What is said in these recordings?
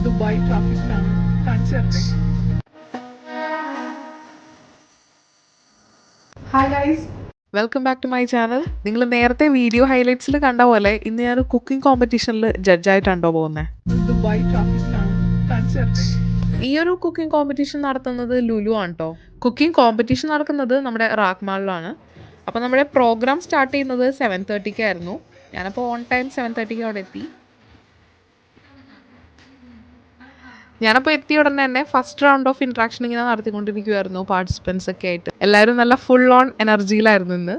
Dubai ട്രാഫിക്കിലാണ് കാണിച്ചു തരട്ടെ. Hi guys, welcome back to my channel. നിങ്ങൾ നേരത്തെ വീഡിയോ ഹൈലൈറ്റ്സിൽ കണ്ട പോലെ ഇന്ന് ഞാൻ കുക്കിംഗ് കോമ്പറ്റീഷനിൽ ജഡ്ജായിട്ടാണോ പോകുന്നത്. ദുബായ് ട്രാഫിക്കിലാണ് കാണിച്ചു തരട്ടെ. ഈ ഒരു കുക്കിംഗ് കോമ്പറ്റീഷൻ നടത്തുന്നത് ലുലു ആണ് കേട്ടോ. കുക്കിംഗ് കോമ്പറ്റീഷൻ നടക്കുന്നത് നമ്മുടെ റാക്ക് മാളിലാണ്. അപ്പോൾ നമ്മുടെ പ്രോഗ്രാം സ്റ്റാർട്ട് ചെയ്യുന്നത് 7:30 ഞാനപ്പോൾ ഓൺ ടൈം 7:30 അവിടെ എത്തി. ഞാനപ്പോൾ എത്തിയ ഉടനെ തന്നെ ഫസ്റ്റ് റൗണ്ട് ഓഫ് ഇൻട്രാക്ഷൻ ഇങ്ങനെ നടത്തിക്കൊണ്ടിരിക്കുമായിരുന്നു പാർട്ടിസിപ്പൻസ് ഒക്കെ ആയിട്ട്. എല്ലാവരും നല്ല ഫുൾ ഓൺ എനർജിയിലായിരുന്നു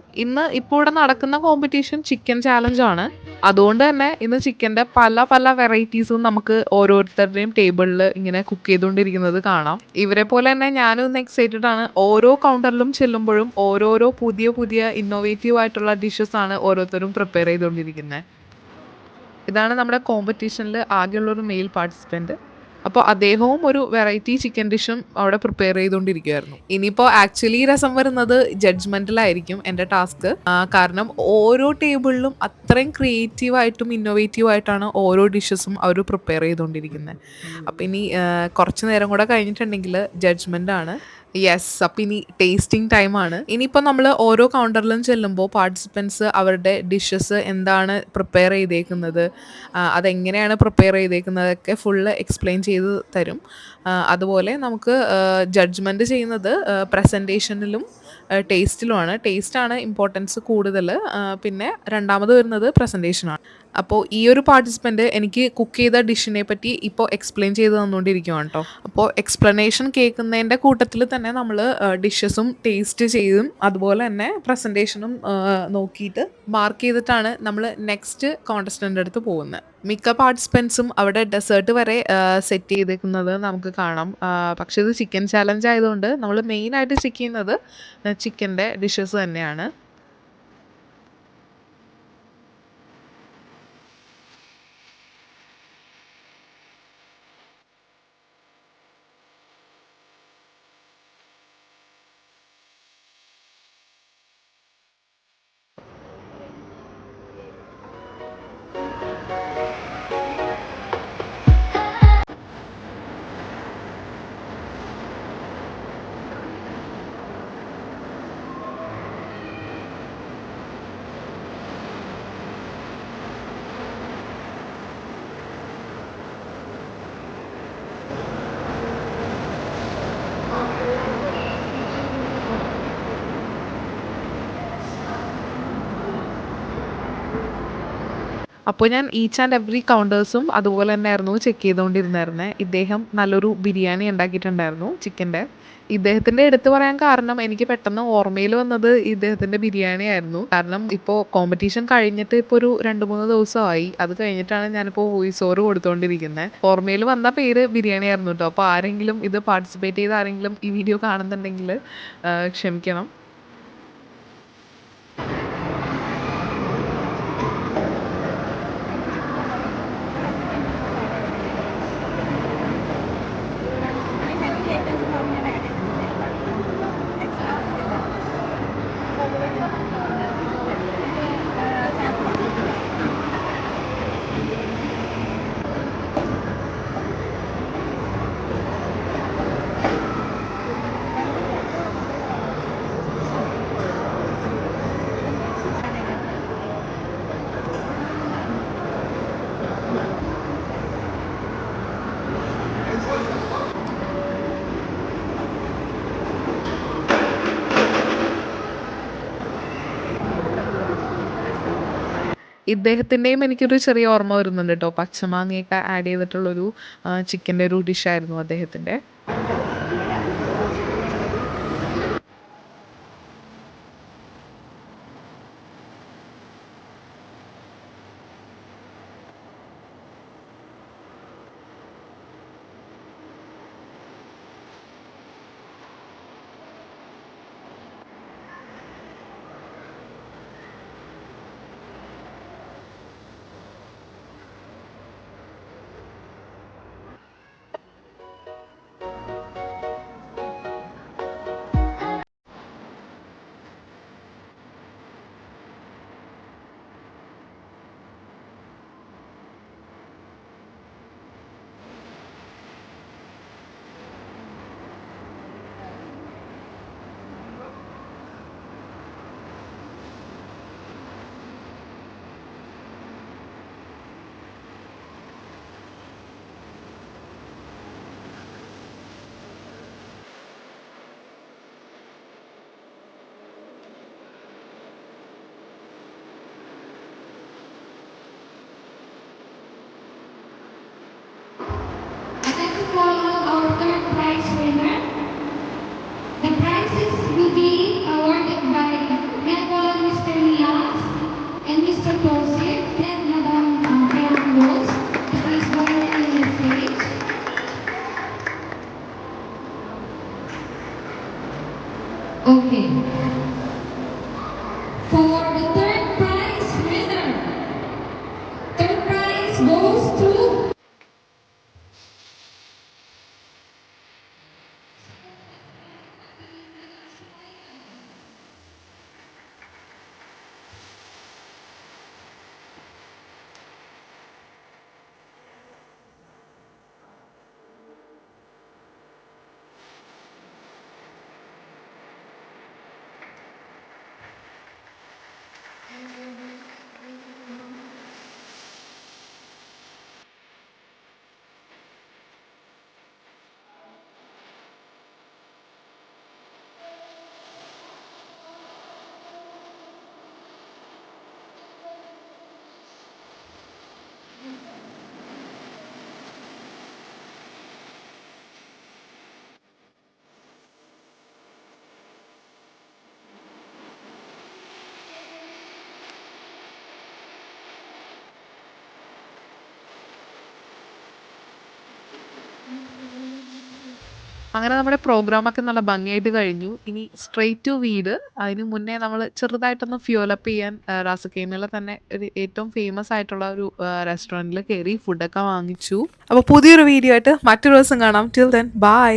ഇപ്പോൾ ഇവിടെ നടക്കുന്ന കോമ്പറ്റീഷൻ ചിക്കൻ ചാലഞ്ച് ആണ്. അതുകൊണ്ട് തന്നെ ഇന്ന് ചിക്കൻ്റെ പല പല വെറൈറ്റീസും നമുക്ക് ഓരോരുത്തരുടെയും ടേബിളിൽ ഇങ്ങനെ കുക്ക് ചെയ്തുകൊണ്ടിരിക്കുന്നത് കാണാം. ഇവരെ പോലെ തന്നെ ഞാനും ഇന്ന് എക്സൈറ്റഡ് ആണ്. ഓരോ കൗണ്ടറിലും ചെല്ലുമ്പോഴും ഓരോരോ പുതിയ പുതിയ ഇന്നോവേറ്റീവ് ആയിട്ടുള്ള ഡിഷസ് ആണ് ഓരോരുത്തരും പ്രിപ്പയർ ചെയ്തുകൊണ്ടിരിക്കുന്നത്. ഇതാണ് നമ്മുടെ കോമ്പറ്റീഷനിൽ ആകെയുള്ളൊരു മെയിൽ പാർട്ടിസിപ്പൻറ്റ്. അപ്പോൾ അദ്ദേഹവും ഒരു വെറൈറ്റി ചിക്കൻ ഡിഷും അവിടെ പ്രിപ്പയർ ചെയ്തുകൊണ്ടിരിക്കുകയായിരുന്നു. ഇനിയിപ്പോൾ ആക്ച്വലി രസം വരുന്നത് ജഡ്ജ്മെൻറ്റിലായിരിക്കും എൻ്റെ ടാസ്ക്. കാരണം ഓരോ ടേബിളിലും അത്രയും ക്രിയേറ്റീവായിട്ടും ഇന്നോവേറ്റീവായിട്ടാണ് ഓരോ ഡിഷസും അവർ പ്രിപ്പയർ ചെയ്തുകൊണ്ടിരിക്കുന്നത്. അപ്പോൾ ഇനി കുറച്ച് നേരം കൂടെ കഴിഞ്ഞിട്ടുണ്ടെങ്കിൽ ജഡ്ജ്മെൻ്റ് ആണ്. യെസ്, അപ്പം ഇനി ടേസ്റ്റിംഗ് ടൈമാണ്. ഇനിയിപ്പോൾ നമ്മൾ ഓരോ കൗണ്ടറിലും ചെല്ലുമ്പോൾ പാർട്ടിസിപ്പൻസ് അവരുടെ ഡിഷസ് എന്താണ് പ്രിപ്പയർ ചെയ്തേക്കുന്നത്, അതെങ്ങനെയാണ് പ്രിപ്പയർ ചെയ്തേക്കുന്നതൊക്കെ ഫുള്ള് എക്സ്പ്ലെയിൻ ചെയ്ത് തരും. അതുപോലെ നമുക്ക് ജഡ്ജ്മെൻറ്റ് ചെയ്യുന്നത് പ്രസൻറ്റേഷനിലും ടേസ്റ്റിലുമാണ്. ടേസ്റ്റാണ് ഇമ്പോർട്ടൻസ് കൂടുതൽ. പിന്നെ രണ്ടാമത് വരുന്നത് പ്രസൻറ്റേഷനാണ്. അപ്പോൾ ഈ ഒരു പാർട്ടിസിപ്പൻറ്റ് എനിക്ക് കുക്ക് ചെയ്ത ഡിഷിനെ പറ്റി ഇപ്പോൾ എക്സ്പ്ലെയിൻ ചെയ്ത് തന്നുകൊണ്ടിരിക്കുകയാണ് കേട്ടോ. അപ്പോൾ എക്സ്പ്ലനേഷൻ കേൾക്കുന്നതിൻ്റെ കൂട്ടത്തിൽ തന്നെ നമ്മൾ ഡിഷസും ടേസ്റ്റ് ചെയ്തും അതുപോലെ തന്നെ പ്രസൻറ്റേഷനും നോക്കിയിട്ട് മാർക്ക് ചെയ്തിട്ടാണ് നമ്മൾ നെക്സ്റ്റ് കോണ്ടസ്റ്റൻ്റ് അടുത്ത് പോകുന്നത്. മിക്ക പാർട്ടിസിപ്പൻസും അവിടെ ഡെസേർട്ട് വരെ സെറ്റ് ചെയ്തേക്കുന്നത് നമുക്ക് കാണാം. പക്ഷേ ഇത് ചിക്കൻ ചാലഞ്ച് ആയതുകൊണ്ട് നമ്മൾ മെയിനായിട്ട് ചെക്ക് ചെയ്യുന്നത് ചിക്കൻ്റെ ഡിഷസ് തന്നെയാണ്. അപ്പോൾ ഞാൻ ഈച്ച് ആൻഡ് എവറി കൗണ്ടേഴ്സും അതുപോലെ തന്നെ ആയിരുന്നു ചെക്ക് ചെയ്തുകൊണ്ടിരുന്നായിരുന്നത്. ഇദ്ദേഹം നല്ലൊരു ബിരിയാണി ഉണ്ടാക്കിയിട്ടുണ്ടായിരുന്നു ചിക്കൻ്റെ. ഇദ്ദേഹത്തിൻ്റെ എടുത്തു പറയാൻ കാരണം എനിക്ക് പെട്ടെന്ന് ഓർമ്മയിൽ വന്നത് ഇദ്ദേഹത്തിൻ്റെ ബിരിയാണി ആയിരുന്നു. കാരണം ഇപ്പോൾ കോമ്പറ്റീഷൻ കഴിഞ്ഞിട്ട് ഇപ്പോൾ ഒരു 2-3 ദിവസമായി. അത് കഴിഞ്ഞിട്ടാണ് ഞാനിപ്പോൾ വോയിസ് ഓവർ കൊടുത്തുകൊണ്ടിരിക്കുന്നത്. ഓർമ്മയിൽ വന്ന പേര് ബിരിയാണി ആയിരുന്നു കേട്ടോ. അപ്പോൾ ആരെങ്കിലും ഇത് പാർട്ടിസിപ്പേറ്റ് ചെയ്ത ആരെങ്കിലും ഈ വീഡിയോ കാണുന്നുണ്ടെങ്കിൽ ക്ഷമിക്കണം. ഇദ്ദേഹത്തിൻ്റെയും എനിക്കൊരു ചെറിയ ഓർമ്മ വരുന്നുണ്ട് കേട്ടോ. പച്ചമാങ്ങയൊക്കെ ആഡ് ചെയ്തിട്ടുള്ളൊരു ചിക്കൻ്റെ ഒരു ഡിഷായിരുന്നു അദ്ദേഹത്തിൻ്റെ. Okay. For the third prize winner, third prize goes to അങ്ങനെ നമ്മുടെ പ്രോഗ്രാമൊക്കെ നല്ല ഭംഗിയായിട്ട് കഴിഞ്ഞു. ഇനി സ്ട്രെയിറ്റ് ടു വീട്. അതിന് മുന്നേ നമ്മൾ ചെറുതായിട്ടൊന്ന് ഫ്യൂലപ്പ് ചെയ്യാൻ റാസഖൈമയിലെ തന്നെ ഒരു ഏറ്റവും ഫേമസ് ആയിട്ടുള്ള ഒരു റെസ്റ്റോറൻറ്റിൽ കയറി ഫുഡൊക്കെ വാങ്ങിച്ചു. അപ്പോൾ പുതിയൊരു വീഡിയോ ആയിട്ട് മറ്റൊരു ദിവസം കാണാം. Till then bye.